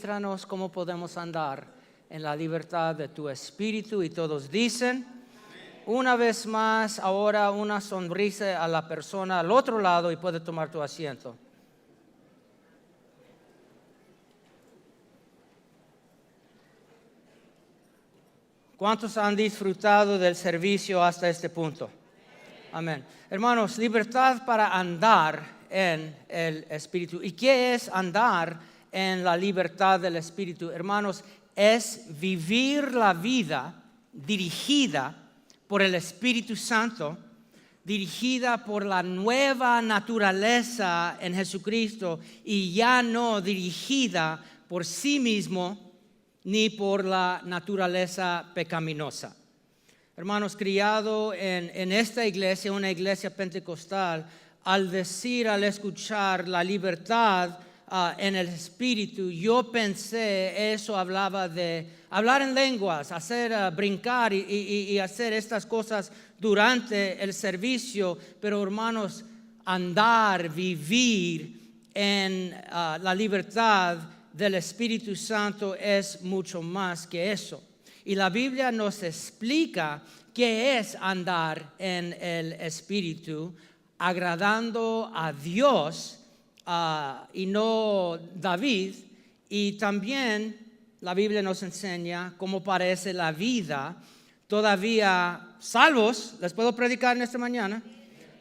ministranos cómo podemos andar en la libertad de tu espíritu. Y todos dicen, una vez más, ahora una sonrisa a la persona al otro lado y puede tomar tu asiento. ¿Cuántos han disfrutado del servicio hasta este punto? Amén. Hermanos, libertad para andar en el Espíritu. ¿Y qué es andar en la libertad del Espíritu? Hermanos, es vivir la vida dirigida por el Espíritu Santo, dirigida por la nueva naturaleza en Jesucristo y ya no dirigida por sí mismo ni por la naturaleza pecaminosa. Hermanos, criado en esta iglesia, una iglesia pentecostal, al escuchar la libertad en el Espíritu, yo pensé eso hablaba de hablar en lenguas, hacer brincar y hacer estas cosas durante el servicio. Pero hermanos, andar, vivir en la libertad del Espíritu Santo es mucho más que eso. Y la Biblia nos explica qué es andar en el Espíritu, agradando a Dios y no David. Y también la Biblia nos enseña cómo parece la vida todavía salvos. ¿Les puedo predicar en esta mañana?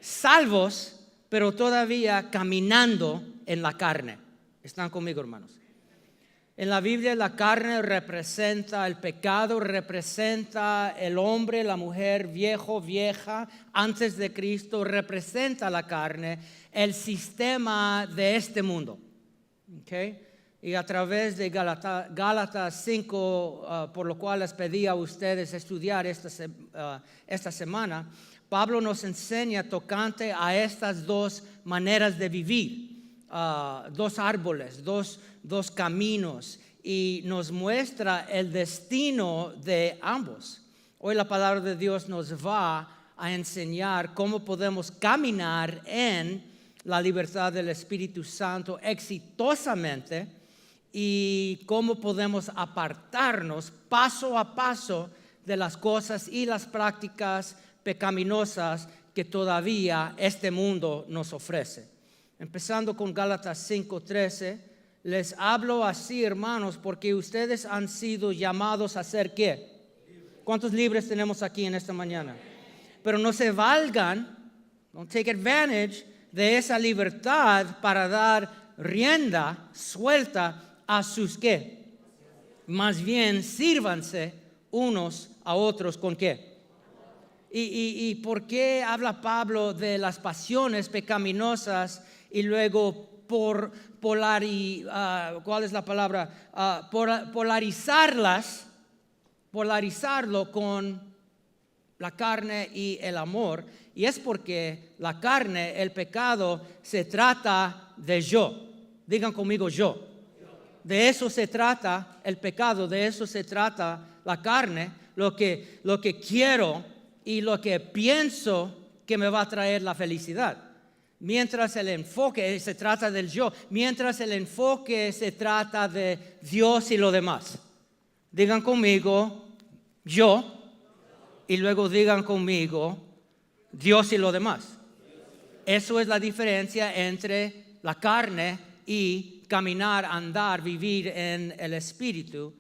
Salvos, pero todavía caminando en la carne. ¿Están conmigo, hermanos? En la Biblia la carne representa el pecado, representa el hombre, la mujer, viejo, vieja, antes de Cristo, representa la carne, el sistema de este mundo. ¿Okay? Y a través de Gálatas 5, por lo cual les pedí a ustedes estudiar esta semana, Pablo nos enseña tocante a estas dos maneras de vivir. Dos árboles, dos caminos, y nos muestra el destino de ambos. Hoy la palabra de Dios nos va a enseñar cómo podemos caminar en la libertad del Espíritu Santo exitosamente y cómo podemos apartarnos paso a paso de las cosas y las prácticas pecaminosas que todavía este mundo nos ofrece. Empezando con Gálatas 5:13, les hablo así, hermanos, porque ustedes han sido llamados a ser ¿qué? ¿Cuántos libres tenemos aquí en esta mañana? Pero no se valgan, don't take advantage de esa libertad para dar rienda suelta a sus ¿qué? Más bien sírvanse unos a otros con ¿qué? ¿Y por qué habla Pablo de las pasiones pecaminosas y luego ¿cuál es la palabra? Polarizarlo con la carne y el amor? Y es porque la carne, el pecado, se trata de yo. Digan conmigo yo. De eso se trata el pecado, de eso se trata la carne, lo que quiero y lo que pienso que me va a traer la felicidad. Mientras el enfoque se trata del yo, mientras el enfoque se trata de Dios y lo demás. Digan conmigo, yo, y luego digan conmigo, Dios y lo demás. Eso es la diferencia entre la carne y caminar, andar, vivir en el Espíritu.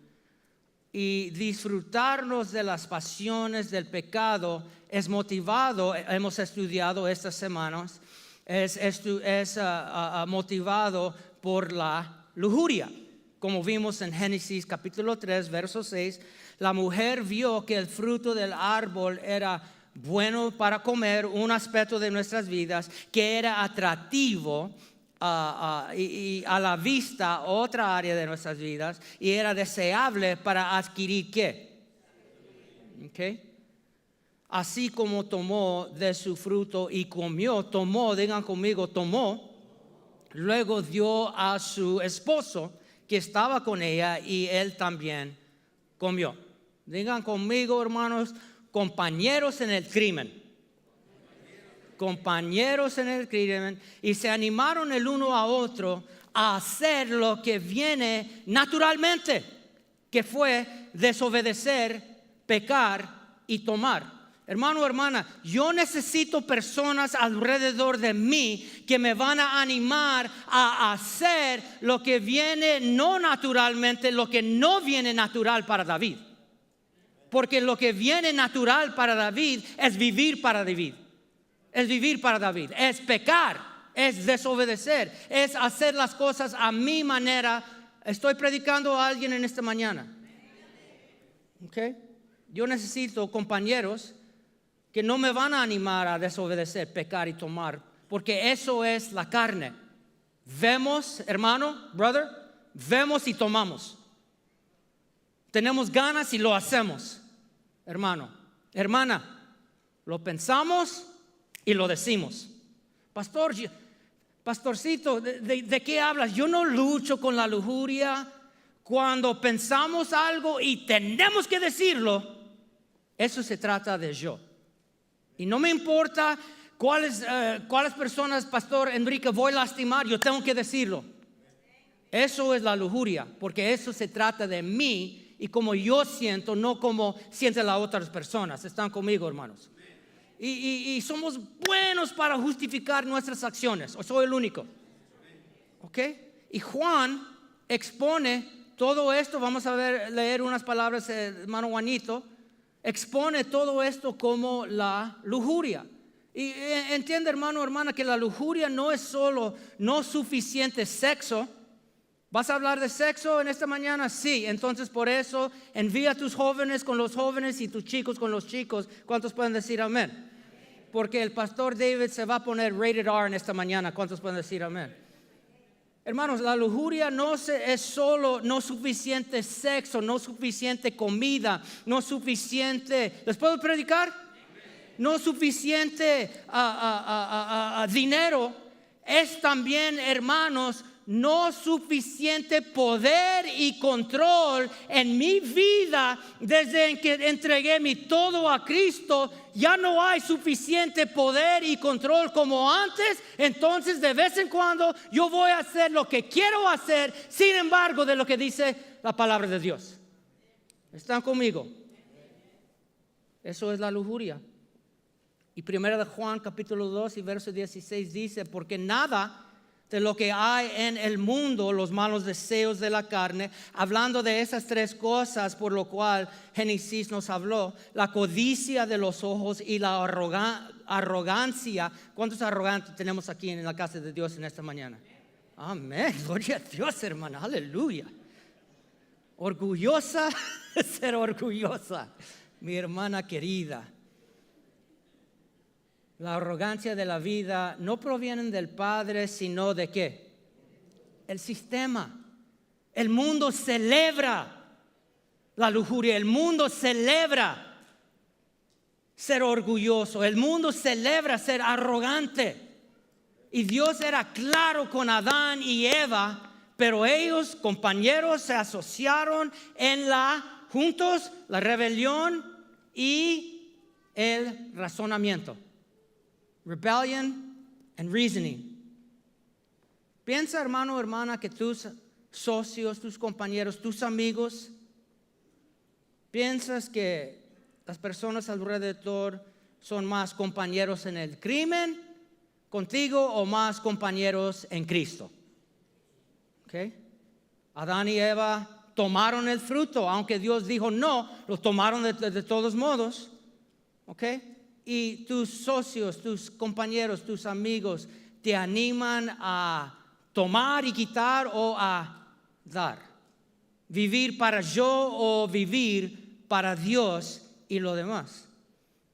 Y disfrutarnos de las pasiones del pecado es motivado, hemos estudiado estas semanas, es motivado por la lujuria. Como vimos en Génesis capítulo 3, verso 6, la mujer vio que el fruto del árbol era bueno para comer, un aspecto de nuestras vidas, que era atractivo y a la vista, otra área de nuestras vidas, y era deseable para adquirir ¿qué? ¿Okay? Así como tomó de su fruto y comió, digan conmigo, tomó, luego dio a su esposo que estaba con ella y él también comió. Digan conmigo, hermanos, compañeros en el crimen. Compañeros en el crimen, y se animaron el uno a otro a hacer lo que viene naturalmente, que fue desobedecer, pecar y tomar. Hermano, hermana, yo necesito personas alrededor de mí que me van a animar a hacer lo que viene no naturalmente, lo que no viene natural para David. Porque lo que viene natural para David es vivir para David. Es vivir para David, es pecar, es desobedecer, es hacer las cosas a mi manera. Estoy predicando a alguien en esta mañana. ¿Okay? Yo necesito compañeros que no me van a animar a desobedecer, pecar y tomar, porque eso es la carne. Vemos, hermano, brother, vemos y tomamos. Tenemos ganas y lo hacemos, hermano, hermana, lo pensamos y lo decimos. Pastorcito, ¿de qué hablas? Yo no lucho con la lujuria. Cuando pensamos algo y tenemos que decirlo, eso se trata de yo. Y no me importa cuáles personas, Pastor Enrique, voy a lastimar, yo tengo que decirlo. Eso es la lujuria, porque eso se trata de mí y como yo siento, no como sienten las otras personas. ¿Están conmigo, hermanos? Y somos buenos para justificar nuestras acciones, o soy el único. ¿Ok? Y Juan expone todo esto. Vamos a leer unas palabras, hermano Juanito. Expone todo esto como la lujuria. Y entiende, hermano, hermana, que la lujuria no es solo no suficiente sexo. ¿Vas a hablar de sexo en esta mañana? Sí. Entonces por eso envía a tus jóvenes con los jóvenes y tus chicos con los chicos. ¿Cuántos pueden decir amén? Porque el pastor David se va a poner rated R en esta mañana. ¿Cuántos pueden decir amén? Hermanos, la lujuria no es solo no suficiente sexo, no suficiente comida, no suficiente. ¿Les puedo predicar? No suficiente dinero. Es también, hermanos, no suficiente poder y control en mi vida. Desde que entregué mi todo a Cristo, ya no hay suficiente poder y control como antes. Entonces de vez en cuando yo voy a hacer lo que quiero hacer, sin embargo de lo que dice la palabra de Dios. ¿Están conmigo? Eso es la lujuria. Y 1 de Juan capítulo 2 y verso 16 dice: porque nada de lo que hay en el mundo, los malos deseos de la carne, hablando de esas tres cosas por lo cual Génesis nos habló, la codicia de los ojos y la arrogancia. ¿Cuántos arrogantes tenemos aquí en la casa de Dios en esta mañana? Amén, gloria a Dios, hermana, aleluya. Orgullosa, ser orgullosa, mi hermana querida. La arrogancia de la vida no provienen del Padre, sino de ¿qué? El sistema. El mundo celebra la lujuria. El mundo celebra ser orgulloso. El mundo celebra ser arrogante. Y Dios era claro con Adán y Eva, pero ellos, compañeros, se asociaron juntos la rebelión y el razonamiento. Rebellion and reasoning. Piensa, hermano, hermana, que tus socios, tus compañeros, tus amigos, piensas que las personas alrededor son más compañeros en el crimen contigo o más compañeros en Cristo. ¿Okay? Adán y Eva tomaron el fruto, aunque Dios dijo no, lo tomaron de todos modos. ¿Okay? Y tus socios, tus compañeros, tus amigos te animan a tomar y quitar o a dar. Vivir para yo o vivir para Dios y lo demás.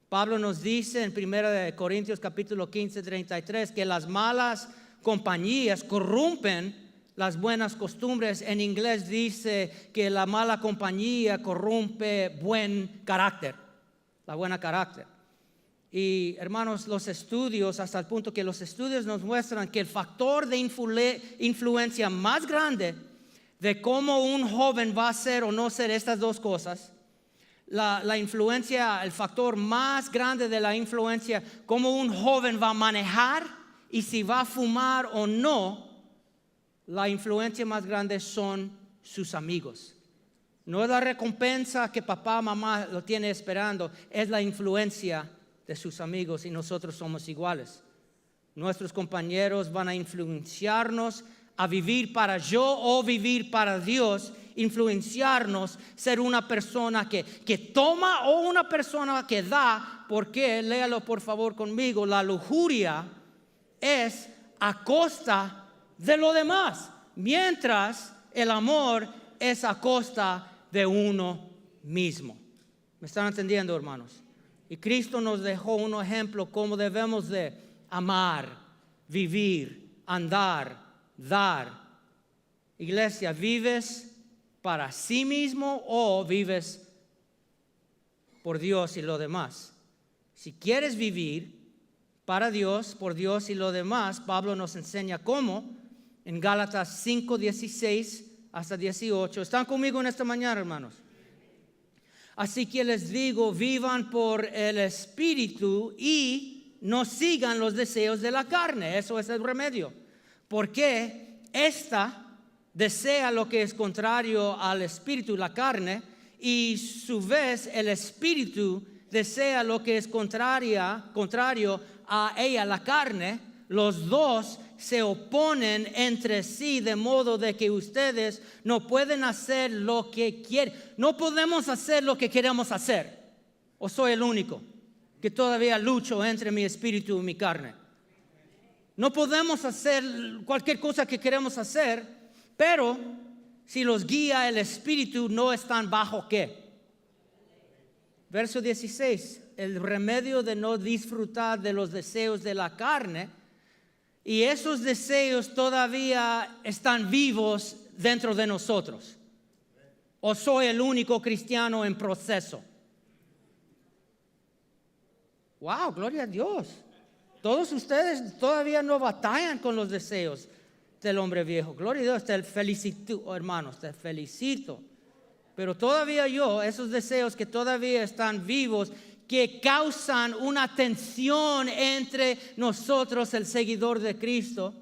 Pablo nos dice en 1 Corintios capítulo 15, 33 que las malas compañías corrompen las buenas costumbres. En inglés dice que la mala compañía corrompe buen carácter, la buena carácter. Y hermanos, los estudios, hasta el punto que los estudios nos muestran que el factor de influencia más grande de cómo un joven va a ser o no ser estas dos cosas, la influencia, el factor más grande de la influencia, cómo un joven va a manejar y si va a fumar o no, la influencia más grande son sus amigos. No es la recompensa que papá, mamá lo tiene esperando, es la influencia de sus amigos y nosotros somos iguales. Nuestros compañeros van a influenciarnos a vivir para yo o vivir para Dios, influenciarnos, ser una persona que toma o una persona que da, porque, léalo por favor conmigo, la lujuria es a costa de lo demás, mientras el amor es a costa de uno mismo. ¿Me están entendiendo, hermanos? Y Cristo nos dejó un ejemplo cómo debemos de amar, vivir, andar, dar. Iglesia, ¿vives para sí mismo o vives por Dios y lo demás? Si quieres vivir para Dios, por Dios y lo demás, Pablo nos enseña cómo en Gálatas 5, 16 hasta 18. ¿Están conmigo en esta mañana, hermanos? Así que les digo, vivan por el Espíritu y no sigan los deseos de la carne. Eso es el remedio. Porque esta desea lo que es contrario al Espíritu, la carne, y su vez el Espíritu desea lo que es contrario a ella, la carne. Los dos se oponen entre sí de modo de que ustedes no pueden hacer lo que quieren. No podemos hacer lo que queremos hacer. ¿O soy el único que todavía lucho entre mi espíritu y mi carne? No podemos hacer cualquier cosa que queremos hacer, pero si los guía el espíritu, no están bajo ¿qué? Verso 16, el remedio de no disfrutar de los deseos de la carne, y esos deseos todavía están vivos dentro de nosotros. ¿O soy el único cristiano en proceso? Wow, gloria a Dios. Todos ustedes todavía no batallan con los deseos del hombre viejo. Gloria a Dios, te felicito, hermanos, te felicito. Pero todavía esos deseos que todavía están vivos, que causan una tensión entre nosotros, el seguidor de Cristo,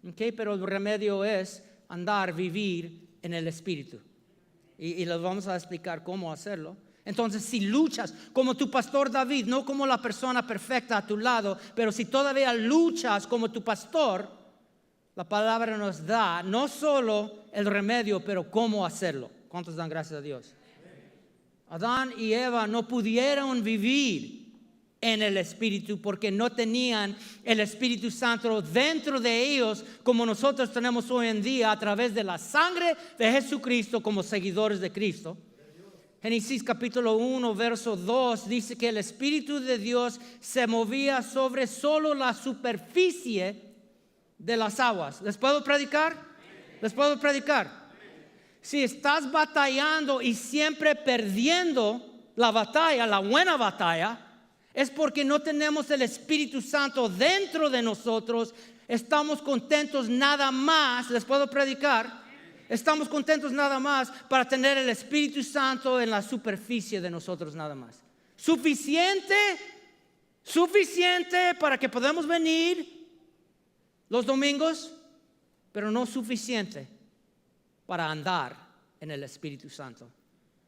¿okay? Pero el remedio es andar, vivir en el Espíritu. Y les vamos a explicar cómo hacerlo. Entonces, si luchas como tu pastor David, no como la persona perfecta a tu lado, pero si todavía luchas como tu pastor, la palabra nos da no solo el remedio, pero cómo hacerlo. ¿Cuántos dan gracias a Dios? Adán y Eva no pudieron vivir en el Espíritu porque no tenían el Espíritu Santo dentro de ellos como nosotros tenemos hoy en día a través de la sangre de Jesucristo como seguidores de Cristo. Génesis capítulo 1, verso 2 dice que el Espíritu de Dios se movía sobre solo la superficie de las aguas. ¿Les puedo predicar? ¿Les puedo predicar? Si estás batallando y siempre perdiendo la batalla, la buena batalla, es porque no tenemos el Espíritu Santo dentro de nosotros. Estamos contentos nada más, les puedo predicar, estamos contentos nada más para tener el Espíritu Santo en la superficie de nosotros nada más. Suficiente para que podamos venir los domingos, pero no suficiente para andar en el Espíritu Santo.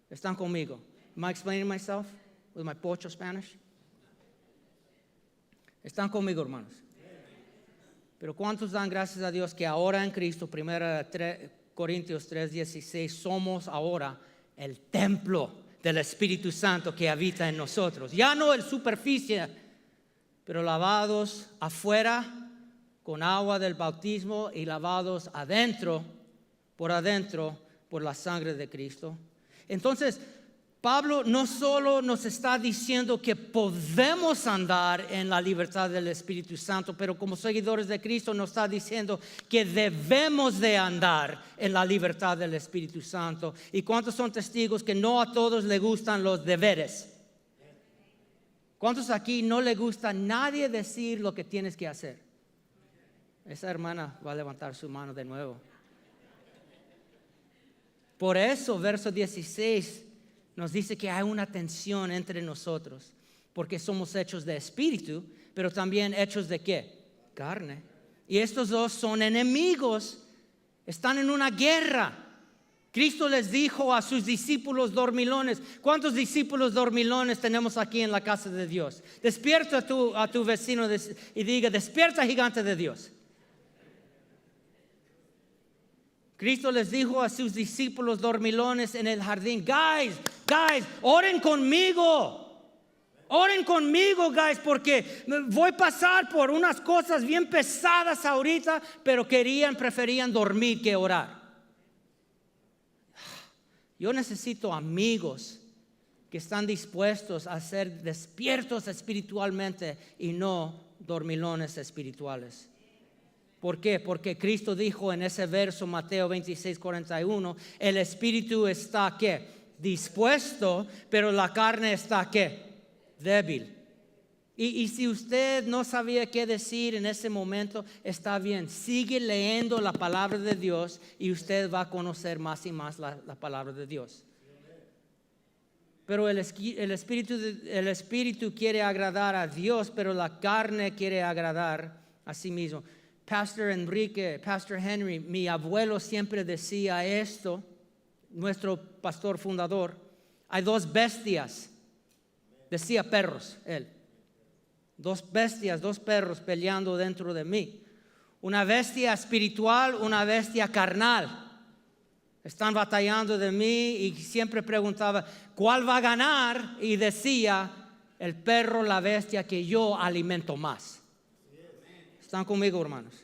¿Están conmigo? Am I explaining myself with my pocho Spanish? ¿Están conmigo, hermanos? Pero ¿cuántos dan gracias a Dios que ahora en Cristo, 1 Corintios 3:16, somos ahora el templo del Espíritu Santo que habita en nosotros? Ya no en superficie, pero lavados afuera con agua del bautismo y lavados adentro, por la sangre de Cristo. Entonces, Pablo no solo nos está diciendo que podemos andar en la libertad del Espíritu Santo, pero como seguidores de Cristo nos está diciendo que debemos de andar en la libertad del Espíritu Santo. ¿Y cuántos son testigos que no a todos les gustan los deberes? ¿Cuántos aquí no le gusta a nadie decir lo que tienes que hacer? Esa hermana va a levantar su mano de nuevo. Por eso, verso 16 nos dice que hay una tensión entre nosotros, porque somos hechos de espíritu, pero también hechos de ¿qué? Carne. Y estos dos son enemigos Están en una guerra. Cristo les dijo a sus discípulos dormilones. ¿Cuántos discípulos dormilones tenemos aquí en la casa de Dios? Despierta a tu vecino y diga, despierta, gigante de Dios. Cristo les dijo a sus discípulos dormilones en el jardín, guys, oren conmigo. Oren conmigo, guys, porque voy a pasar por unas cosas bien pesadas ahorita, pero preferían dormir que orar. Yo necesito amigos que están dispuestos a ser despiertos espiritualmente y no dormilones espirituales. ¿Por qué? Porque Cristo dijo en ese verso, Mateo 26:41, el espíritu está ¿qué? Dispuesto, pero la carne está ¿qué? Débil. Y si usted no sabía qué decir en ese momento, está bien. Sigue leyendo la palabra de Dios y usted va a conocer más y más la palabra de Dios. Pero el espíritu quiere agradar a Dios, pero la carne quiere agradar a sí mismo. Pastor Henry, mi abuelo siempre decía esto, nuestro pastor fundador. Hay dos bestias, decía perros, él. Dos bestias, dos perros peleando dentro de mí. Una bestia espiritual, una bestia carnal. Están batallando de mí y siempre preguntaba, ¿cuál va a ganar? Y decía, el perro, la bestia que yo alimento más. ¿Están conmigo, hermanos?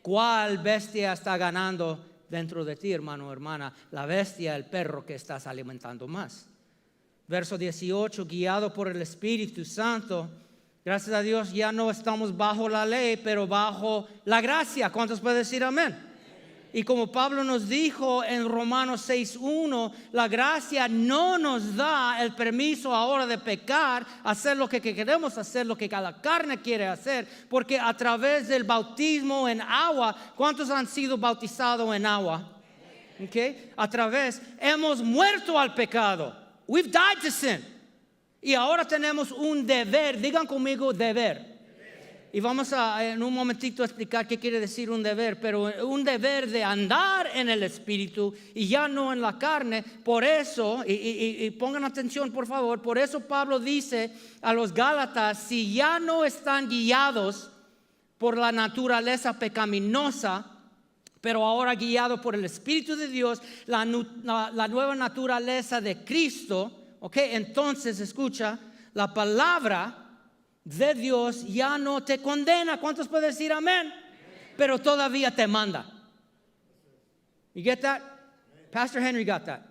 ¿Cuál bestia está ganando dentro de ti, hermano o hermana? La bestia, el perro que estás alimentando más. Verso 18, guiado por el Espíritu Santo. Gracias a Dios ya no estamos bajo la ley, pero bajo la gracia. ¿Cuántos pueden decir amén? Y como Pablo nos dijo en Romanos 6:1, la gracia no nos da el permiso ahora de pecar, hacer lo que queremos hacer, lo que cada carne quiere hacer, porque a través del bautismo en agua, ¿cuántos han sido bautizados en agua? Okay. Hemos muerto al pecado. We've died to sin. Y ahora tenemos un deber, digan conmigo deber. Y vamos en un momentito a explicar qué quiere decir un deber, pero un deber de andar en el Espíritu y ya no en la carne. Por eso, y pongan atención por favor, por eso Pablo dice a los Gálatas, si ya no están guiados por la naturaleza pecaminosa, pero ahora guiados por el Espíritu de Dios, la nueva naturaleza de Cristo. Okay, entonces escucha, la palabra de Dios ya no te condena. ¿Cuántos pueden decir amén? Pero todavía te manda. You get that? Pastor Henry got that.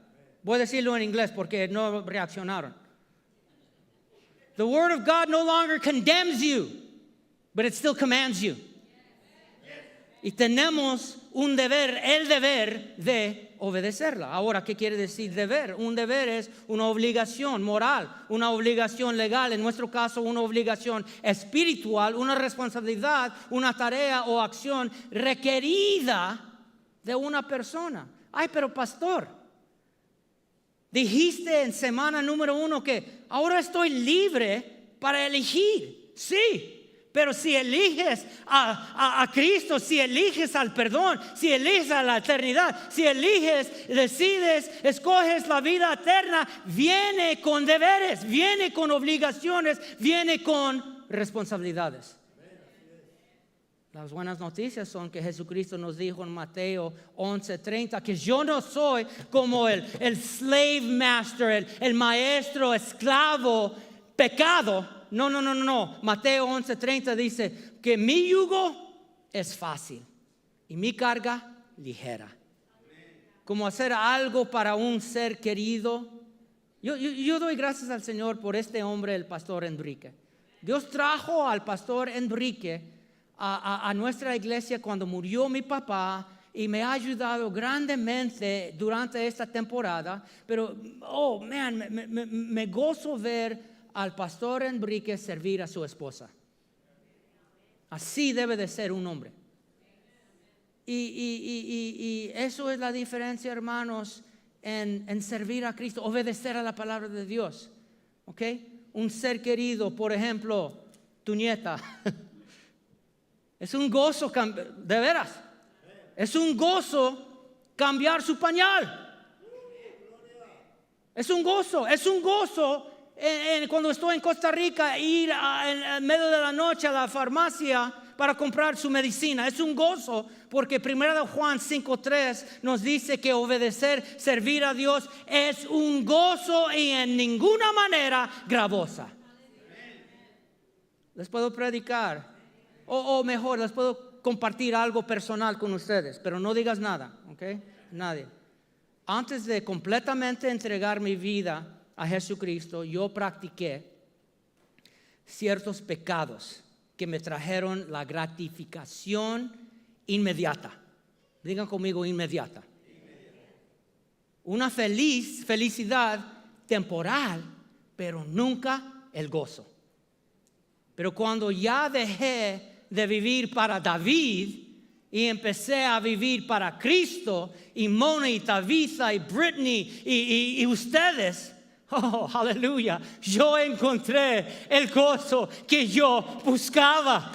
Voy a decirlo en inglés porque no reaccionaron. The word of God no longer condemns you, but it still commands you. Y tenemos un deber, el deber de obedecerla. Ahora, ¿qué quiere decir deber? Un deber es una obligación moral, una obligación legal, en nuestro caso una obligación espiritual, una responsabilidad, una tarea o acción requerida de una persona. Ay, pero pastor, dijiste en semana número 1 que ahora estoy libre para elegir. Sí. Pero si eliges a Cristo, si eliges al perdón, si eliges a la eternidad, si eliges, decides, escoges la vida eterna, viene con deberes, viene con obligaciones, viene con responsabilidades. Las buenas noticias son que Jesucristo nos dijo en Mateo 11:30 que yo no soy como el slave master, el maestro esclavo pecado. No. Mateo 11:30 dice que mi yugo es fácil y mi carga ligera. Como hacer algo para un ser querido. Yo doy gracias al Señor por este hombre, el pastor Enrique. Dios trajo al pastor Enrique a nuestra iglesia cuando murió mi papá y me ha ayudado grandemente durante esta temporada. Pero, me gozo ver al pastor Enrique servir a su esposa. Así debe de ser un hombre. Y eso es la diferencia, hermanos, en servir a Cristo, obedecer a la palabra de Dios. ¿Ok? Un ser querido, por ejemplo, tu nieta. Es un gozo, de veras. Es un gozo cambiar su pañal. Es un gozo cuando estoy en Costa Rica ir en medio de la noche a la farmacia para comprar su medicina. Es un gozo porque 1 Juan 5:3 nos dice que obedecer, servir a Dios es un gozo y en ninguna manera gravosa. Les puedo predicar o mejor les puedo compartir algo personal con ustedes, pero no digas nada, ¿ok? Nadie. Antes de completamente entregar mi vida a Jesucristo, yo practiqué ciertos pecados que me trajeron la gratificación inmediata. Digan conmigo, inmediata. Una felicidad temporal, pero nunca el gozo. Pero cuando ya dejé de vivir para David y empecé a vivir para Cristo, y Mona y Tabitha y Brittany y ustedes, oh, aleluya, yo encontré el gozo que yo buscaba.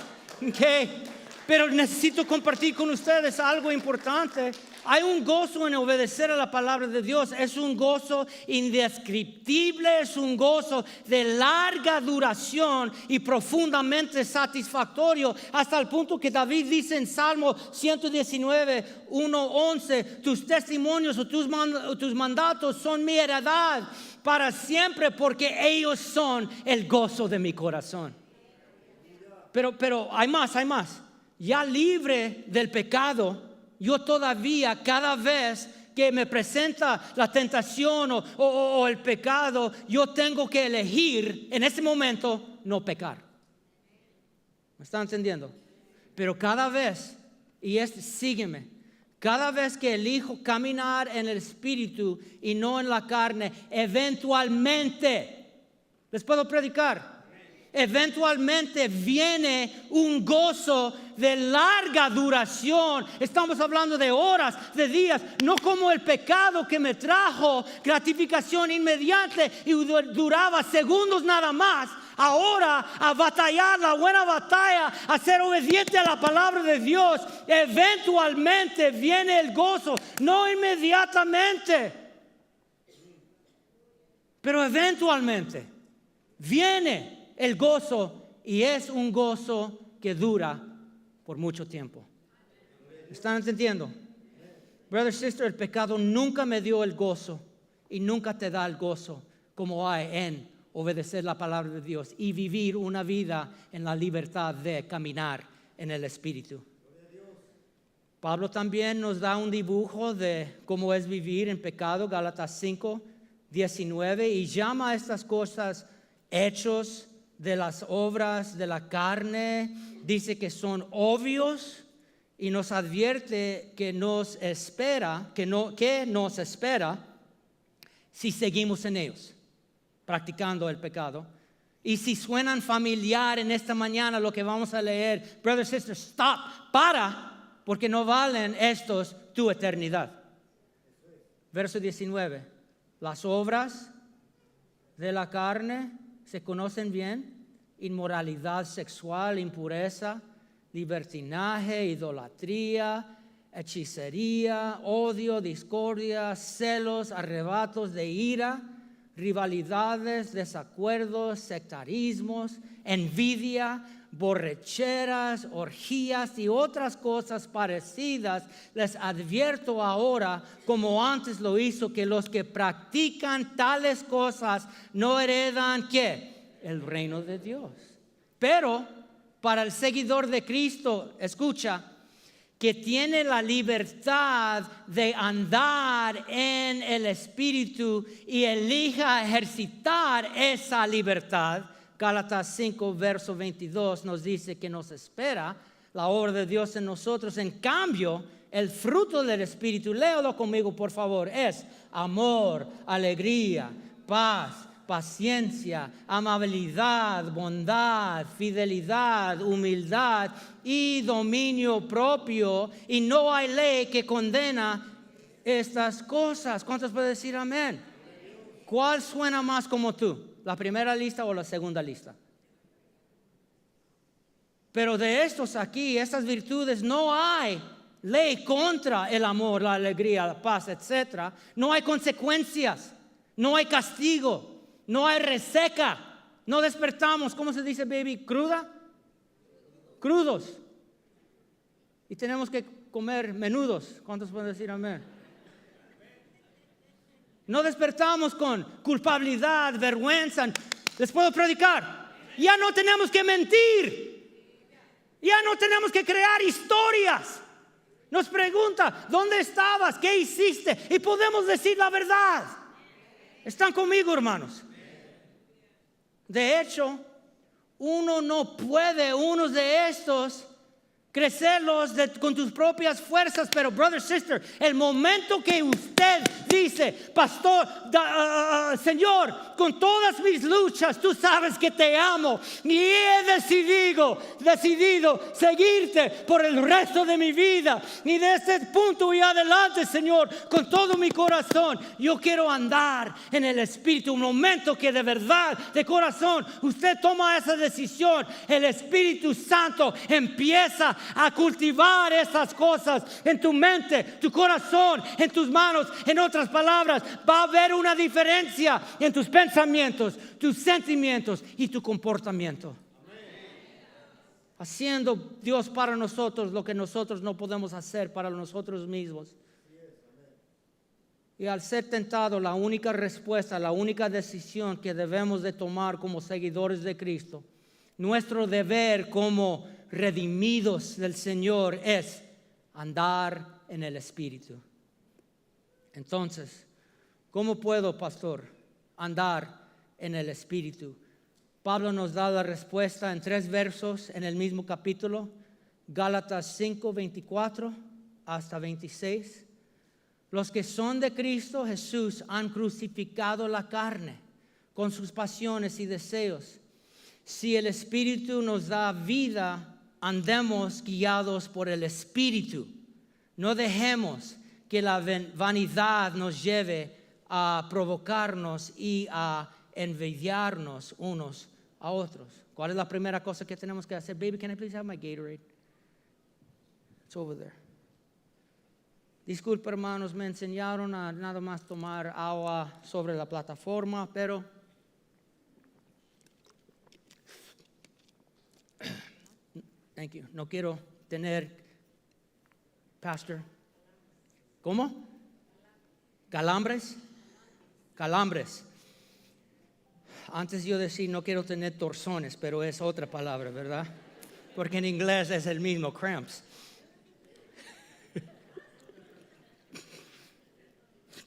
Okay. Pero necesito compartir con ustedes algo importante. Hay un gozo en obedecer a la palabra de Dios. Es un gozo indescriptible, es un gozo de larga duración y profundamente satisfactorio, hasta el punto que David dice en Salmo 119, 1:11, tus testimonios o tus mandatos son mi heredad para siempre, porque ellos son el gozo de mi corazón. Pero hay más. Ya libre del pecado, yo todavía cada vez que me presenta la tentación o el pecado, yo tengo que elegir en ese momento no pecar. ¿Me están entendiendo? Pero cada vez, sígueme, cada vez que elijo caminar en el Espíritu y no en la carne, eventualmente, les puedo predicar. Eventualmente viene un gozo de larga duración. Estamos hablando de horas, de días, no como el pecado que me trajo gratificación inmediata y duraba segundos nada más. Ahora, a batallar la buena batalla, a ser obediente a la palabra de Dios, eventualmente viene el gozo, no inmediatamente, pero eventualmente viene el gozo, y es un gozo que dura por mucho tiempo. ¿Están entendiendo? Brother, sister, el pecado nunca me dio el gozo y nunca te da el gozo como hay en obedecer la palabra de Dios y vivir una vida en la libertad de caminar en el Espíritu. Pablo también nos da un dibujo de cómo es vivir en pecado, Gálatas 5:19, y llama a estas cosas hechos de las obras de la carne. Dice que son obvios y nos advierte que nos espera si seguimos en ellos, practicando el pecado. Y si suenan familiar en esta mañana lo que vamos a leer, brother, sister, stop, porque no valen estos tu eternidad. Verso 19, las obras de la carne se conocen bien: inmoralidad sexual, impureza, libertinaje, idolatría, hechicería, odio, discordia, celos, arrebatos de ira, rivalidades, desacuerdos, sectarismos, envidia, borracheras, orgías y otras cosas parecidas. Les advierto ahora, como antes lo hizo, que los que practican tales cosas no heredan ¿qué? El reino de Dios. Pero para el seguidor de Cristo, escucha, que tiene la libertad de andar en el Espíritu y elija ejercitar esa libertad, Gálatas 5, verso 22 nos dice que nos espera la obra de Dios en nosotros. En cambio, el fruto del Espíritu, léalo conmigo por favor, es amor, alegría, paz, paciencia, amabilidad, bondad, fidelidad, humildad y dominio propio. Y no hay ley que condena estas cosas. ¿Cuántos pueden decir amén? ¿Cuál suena más como tú? ¿La primera lista o la segunda lista? Pero de estos aquí, estas virtudes, no hay ley contra el amor, la alegría, la paz, etc., no hay consecuencias, no hay castigo, no hay reseca, no despertamos, ¿cómo se dice, baby? ¿Cruda? Crudos. Y tenemos que comer menudos. ¿Cuántos pueden decir amén? No despertamos con culpabilidad, vergüenza. Les puedo predicar. Ya no tenemos que mentir. Ya no tenemos que crear historias. Nos pregunta, ¿dónde estabas? ¿Qué hiciste? Y podemos decir la verdad. ¿Están conmigo, hermanos? De hecho, uno no puede, unos de estos, crecerlos con tus propias fuerzas. Pero, brother, sister, el momento que usted dice, pastor, Señor, con todas mis luchas, tú sabes que te amo y he decidido seguirte por el resto de mi vida. Y de ese punto y adelante, Señor, con todo mi corazón, yo quiero andar en el Espíritu. Un momento que de verdad, de corazón, usted toma esa decisión, el Espíritu Santo empieza a cultivar esas cosas en tu mente, tu corazón, en tus manos. En otras palabras, va a haber una diferencia en tus pensamientos, tus sentimientos y tu comportamiento. Haciendo Dios para nosotros lo que nosotros no podemos hacer para nosotros mismos. Y al ser tentado, la única respuesta, la única decisión que debemos de tomar como seguidores de Cristo, nuestro deber como redimidos del Señor, es andar en el Espíritu. Entonces, ¿cómo puedo, pastor, andar en el Espíritu? Pablo nos da la respuesta en 3 versos en el mismo capítulo, Gálatas 5, 24 hasta 26. Los que son de Cristo Jesús han crucificado la carne con sus pasiones y deseos. Si el Espíritu nos da vida, andemos guiados por el Espíritu. No dejemos que la vanidad nos lleve a provocarnos y a envidiarnos unos a otros. ¿Cuál es la primera cosa que tenemos que hacer? Baby, can I please have my Gatorade? It's over there. Disculpe, hermanos, me enseñaron a nada más tomar agua sobre la plataforma, pero thank you. No quiero tener, pastor, ¿cómo? ¿Calambres? Calambres. Antes yo decía no quiero tener torsones, pero es otra palabra, ¿verdad? Porque en inglés es el mismo, cramps.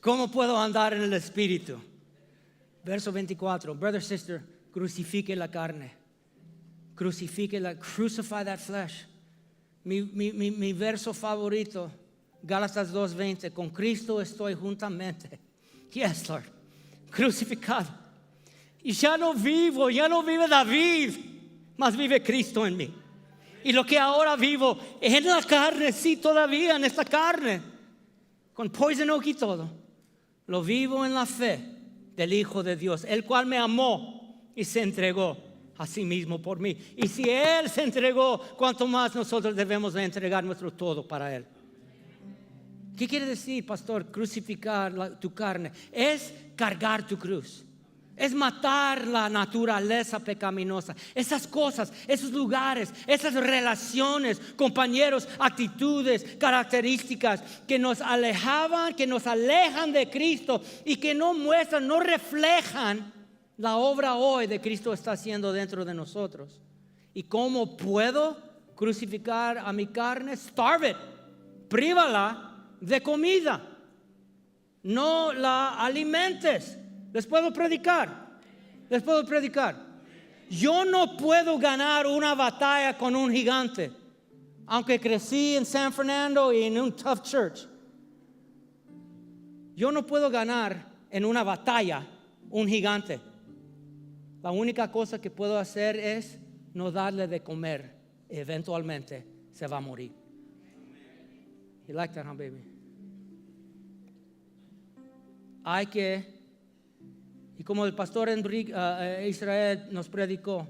¿Cómo puedo andar en el Espíritu? Verso 24. Brother, sister, crucifique la carne. Crucify that flesh. Mi verso favorito, Gálatas 2:20. Con Cristo estoy juntamente. Yes, Lord. Crucificado. Y ya no vive David, mas vive Cristo en mí. Y lo que ahora vivo en la carne, sí, todavía en esta carne, con poison oak y todo, lo vivo en la fe del Hijo de Dios, el cual me amó y se entregó a sí mismo por mí. Y si Él se entregó, ¿cuánto más nosotros debemos de entregar nuestro todo para Él? ¿Qué quiere decir, pastor, crucificar tu carne? Es cargar tu cruz. Es matar la naturaleza pecaminosa. Esas cosas, esos lugares, esas relaciones, compañeros, actitudes, características que nos alejaban, que nos alejan de Cristo y que no muestran, no reflejan la obra hoy de Cristo está haciendo dentro de nosotros. ¿Y cómo puedo crucificar a mi carne? Starve it. Prívala de comida. No la alimentes. Les puedo predicar. Yo no puedo ganar una batalla con un gigante, aunque crecí en San Fernando y en un tough church. Yo no puedo ganar en una batalla un gigante. La única cosa que puedo hacer es no darle de comer. Eventualmente se va a morir. You like that, huh, baby? Hay que, y como el pastor Israel nos predicó,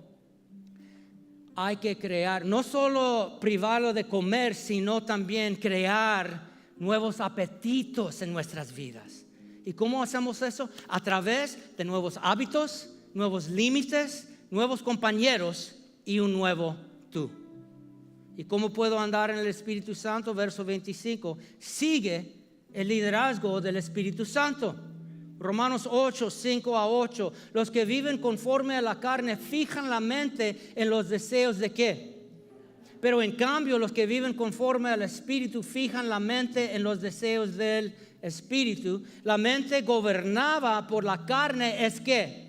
hay que crear, no solo privarlo de comer, sino también crear nuevos apetitos en nuestras vidas. ¿Y cómo hacemos eso? A través de nuevos hábitos, nuevos límites, nuevos compañeros y un nuevo tú. ¿Y cómo puedo andar en el Espíritu Santo? Verso 25. Sigue el liderazgo del Espíritu Santo. Romanos 8, 5 a 8. Los que viven conforme a la carne fijan la mente en los deseos de ¿qué? Pero en cambio los que viven conforme al Espíritu fijan la mente en los deseos del Espíritu. La mente gobernada por la carne es ¿qué?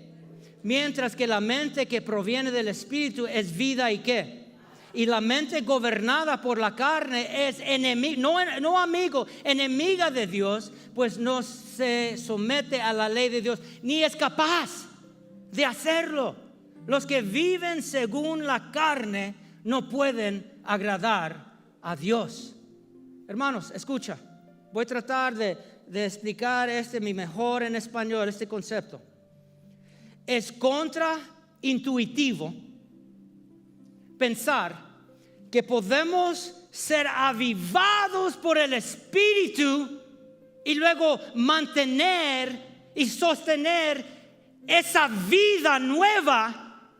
Mientras que la mente que proviene del Espíritu es vida y ¿qué? Y la mente gobernada por la carne es no amigo, enemiga de Dios, pues no se somete a la ley de Dios, ni es capaz de hacerlo. Los que viven según la carne no pueden agradar a Dios. Hermanos, escucha, voy a tratar de explicar mi mejor en español, este concepto. Es contraintuitivo pensar que podemos ser avivados por el Espíritu y luego mantener y sostener esa vida nueva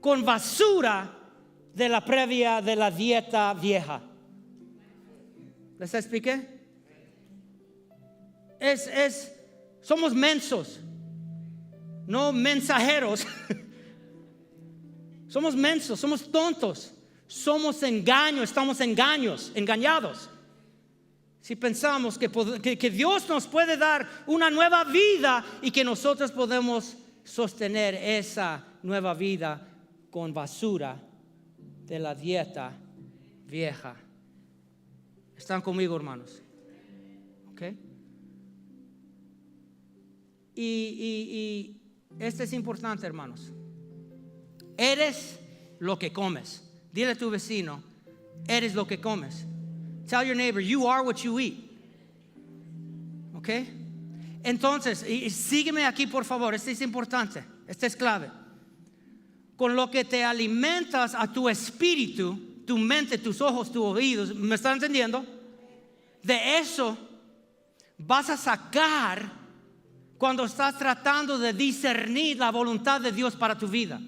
con basura de la dieta vieja. ¿Les expliqué? Somos mensos, no mensajeros. Somos mensos, somos tontos, somos estamos engañados. Si pensamos que Dios nos puede dar una nueva vida y que nosotros podemos sostener esa nueva vida con basura de la dieta vieja. ¿Están conmigo, hermanos? ¿Ok? Y esto es importante, hermanos. Eres lo que comes. Dile a tu vecino, eres lo que comes. Tell your neighbor, you are what you eat. ¿Ok? Entonces, y sígueme aquí por favor, esto es importante, esto es clave. Con lo que te alimentas a tu espíritu, tu mente, tus ojos, tus oídos, ¿me están entendiendo? De eso vas a sacar cuando estás tratando de discernir la voluntad de Dios para tu vida.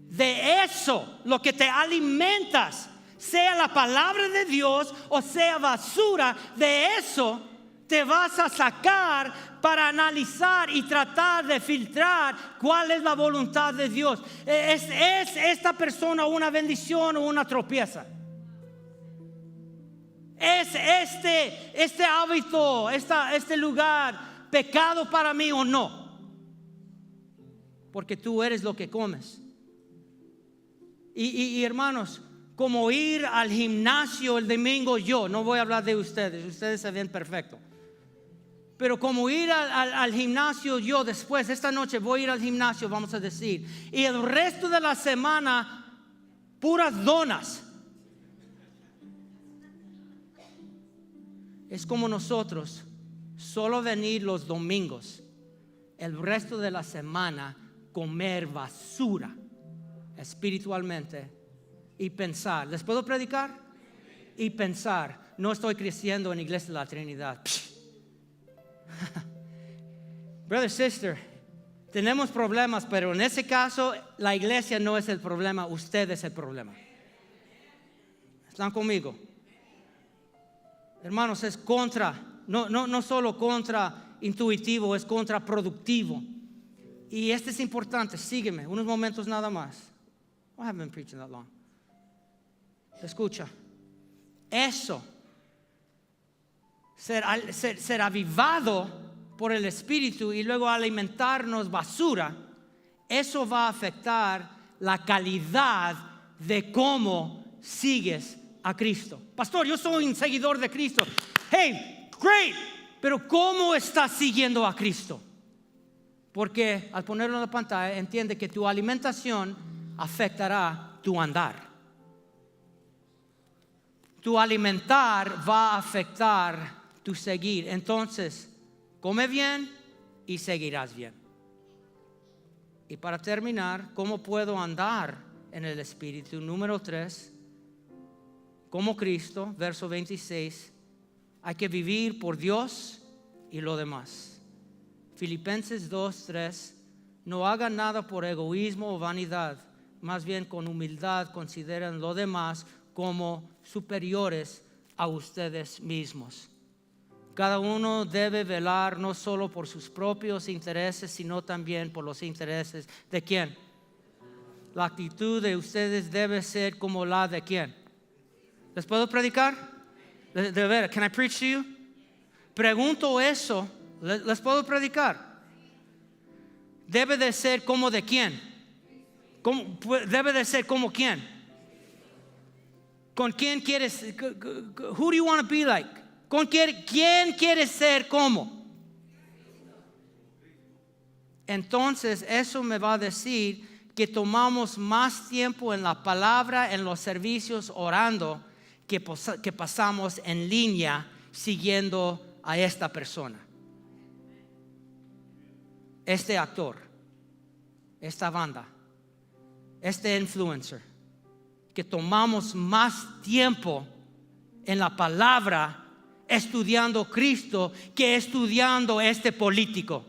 De eso, lo que te alimentas, sea la palabra de Dios o sea basura, de eso te vas a sacar para analizar y tratar de filtrar cuál es la voluntad de Dios. ¿Es esta persona una bendición o una tropieza? ¿Es este hábito, este lugar pecado para mí o no? Porque tú eres lo que comes. Y hermanos, como ir al gimnasio el domingo, yo no voy a hablar de ustedes se ven perfectos. Pero como ir al gimnasio, yo después, esta noche voy a ir al gimnasio, vamos a decir. Y el resto de la semana, puras donas. Es como nosotros, solo venir los domingos, el resto de la semana comer basura espiritualmente y pensar. ¿Les puedo predicar? Y pensar, no estoy creciendo en Iglesia de la Trinidad. Brother, sister, tenemos problemas, pero en ese caso la iglesia no es el problema, usted es el problema. ¿Están conmigo? Hermanos, es no solo contraintuitivo, es contraproductivo. Y este es importante, sígueme, unos momentos nada más. I haven't been preaching that long. Escucha, eso, ser avivado por el Espíritu y luego alimentarnos basura, eso va a afectar la calidad de cómo sigues a Cristo. Pastor, yo soy un seguidor de Cristo. Hey, great, pero ¿cómo estás siguiendo a Cristo? Porque al ponerlo en la pantalla, entiende que tu alimentación afectará tu andar. Tu alimentar va a afectar tu seguir. Entonces, come bien y seguirás bien. Y para terminar, ¿cómo puedo andar en el Espíritu. Número 3, como Cristo, verso 26, hay que vivir por Dios y lo demás. Filipenses 2:3, no hagan nada por egoísmo o vanidad, más bien con humildad consideren lo demás como superiores a ustedes mismos. Cada uno debe velar no solo por sus propios intereses, sino también por los intereses de ¿quién? La actitud de ustedes debe ser como la de ¿quién? ¿Les puedo predicar? De ver, can I preach to you? Pregunto eso, ¿les puedo predicar? Debe de ser como de quién. Debe de ser como quién. ¿Con quién quieres? Who do you want to be like? ¿Quién quieres ser como? Entonces eso me va a decir que tomamos más tiempo en la palabra, en los servicios, orando, que pasamos en línea siguiendo a esta persona, este actor, esta banda, este influencer, que tomamos más tiempo en la palabra estudiando Cristo que estudiando este político.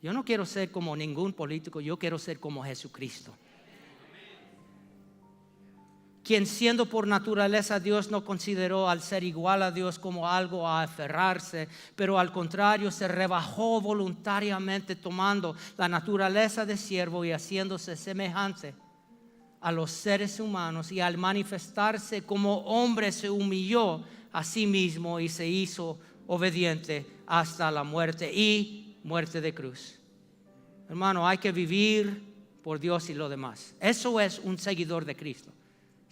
Yo no quiero ser como ningún político, yo quiero ser como Jesucristo, quien siendo por naturaleza Dios no consideró al ser igual a Dios como algo a aferrarse, pero al contrario se rebajó voluntariamente tomando la naturaleza de siervo y haciéndose semejante a los seres humanos, y al manifestarse como hombre se humilló a sí mismo y se hizo obediente hasta la muerte y muerte de cruz. Hermano, hay que vivir por Dios y lo demás. Eso es un seguidor de Cristo.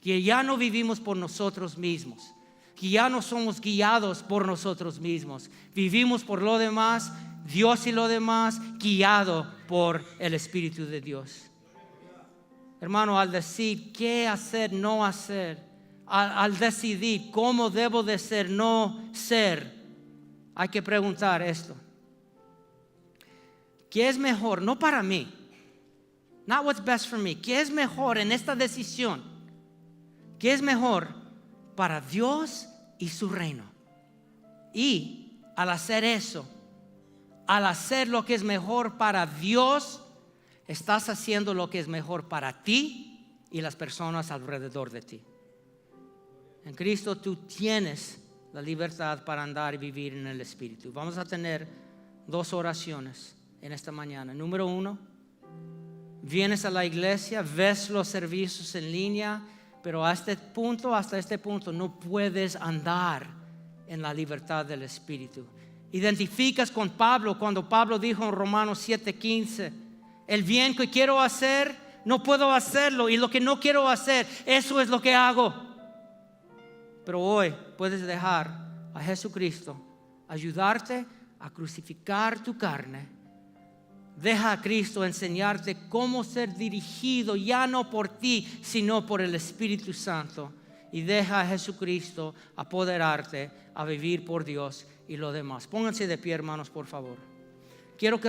Que ya no vivimos por nosotros mismos, que ya no somos guiados por nosotros mismos, vivimos por lo demás, Dios y lo demás, guiado por el Espíritu de Dios. Hermano, al decir qué hacer, no hacer, al decidir cómo debo de ser, no ser, hay que preguntar esto: ¿qué es mejor? No para mí, not what's best for me. ¿Qué es mejor en esta decisión? ¿Qué es mejor para Dios y su reino? Y al hacer eso, al hacer lo que es mejor para Dios, estás haciendo lo que es mejor para ti y las personas alrededor de ti. En Cristo tú tienes la libertad para andar y vivir en el Espíritu. Vamos a tener 2 oraciones en esta mañana. Número 1, vienes a la iglesia, ves los servicios en línea, pero hasta este punto no puedes andar en la libertad del Espíritu. Identificas con Pablo cuando Pablo dijo en Romanos 7:15, el bien que quiero hacer no puedo hacerlo, y lo que no quiero hacer, eso es lo que hago. Pero hoy puedes dejar a Jesucristo ayudarte a crucificar tu carne. Deja a Cristo enseñarte cómo ser dirigido ya no por ti, sino por el Espíritu Santo. Y deja a Jesucristo apoderarte a vivir por Dios y lo demás. Pónganse de pie, hermanos, por favor. Quiero que